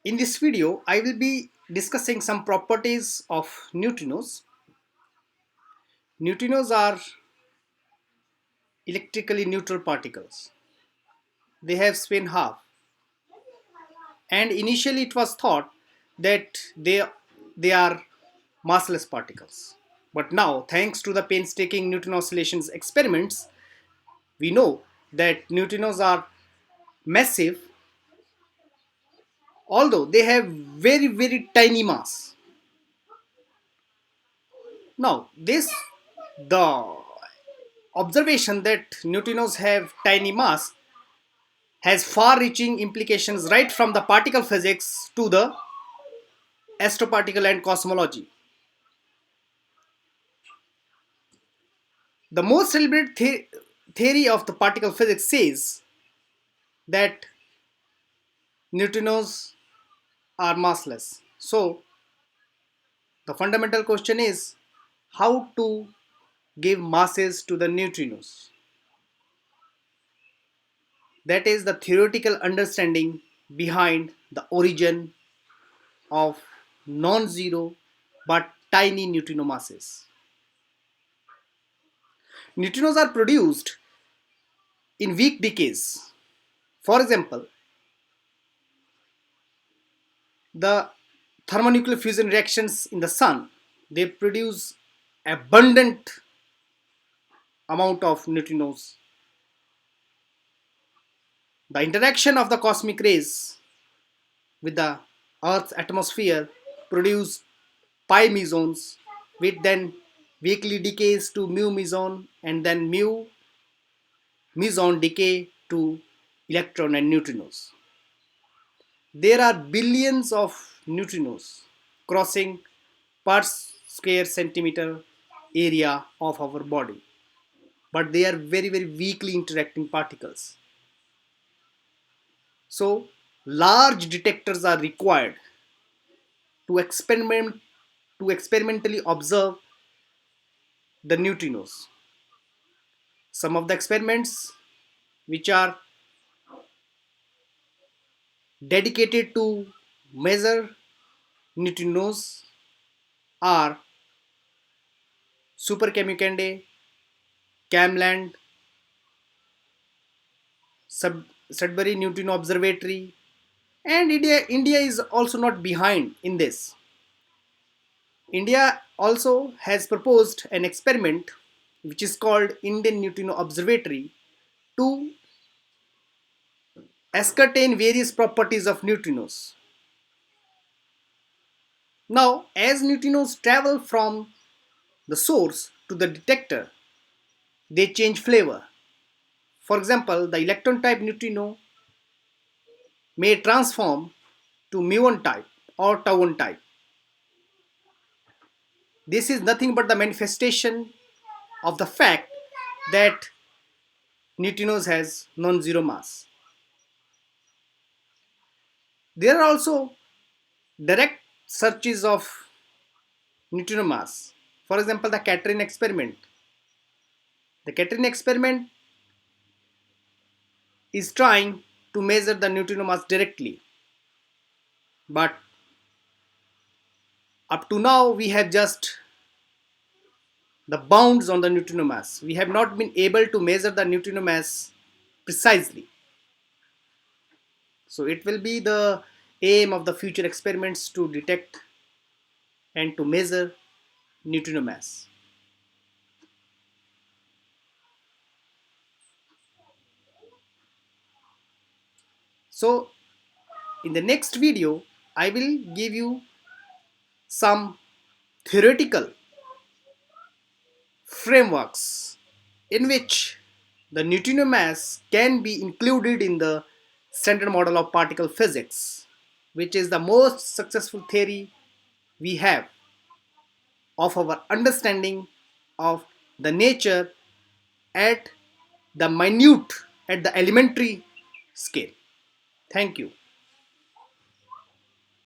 In this video, I will be discussing some properties of neutrinos. Neutrinos are electrically neutral particles. They have spin half, and initially it was thought that they are massless particles. But now, thanks to the painstaking neutrino oscillations experiments, we know that neutrinos are massive, although they have very tiny mass. Now, this the observation that neutrinos have tiny mass has far-reaching implications right from the particle physics to the astroparticle and cosmology. The most celebrated theory of the particle physics says that neutrinos are massless. So, the fundamental question is how to give masses to the neutrinos. That is the theoretical understanding behind the origin of non-zero but tiny neutrino masses. Neutrinos are produced in weak decays. For example, the thermonuclear fusion reactions in the sun, they produce abundant amount of neutrinos. The interaction of the cosmic rays with the Earth's atmosphere produce pi mesons, which then weakly decays to mu meson, and then mu meson decay to electron and neutrinos. There are billions of neutrinos crossing per square centimeter area of our body, but they are very weakly interacting particles. So large detectors are required to experimentally observe the neutrinos. Some of the experiments which are dedicated to measure neutrinos are Superchemicande, Camland, Sudbury Neutrino Observatory, and India is also not behind in this. India also has proposed an experiment which is called Indian Neutrino Observatory to ascertain various properties of neutrinos. Now, as neutrinos travel from the source to the detector, they change flavor. For example, the electron type neutrino may transform to muon type or tauon type. This is nothing but the manifestation of the fact that neutrinos has non-zero mass. There are also direct searches of neutrino mass. For example, the Catherine experiment. The Catherine experiment is trying to measure the neutrino mass directly, but up to now we have just the bounds on the neutrino mass. We have not been able to measure the neutrino mass precisely. So it will be the aim of the future experiments to detect and to measure neutrino mass. So in the next video, I will give you some theoretical frameworks in which the neutrino mass can be included in the standard model of particle physics, which is the most successful theory we have of our understanding of the nature at the minute, at the elementary scale. Thank you.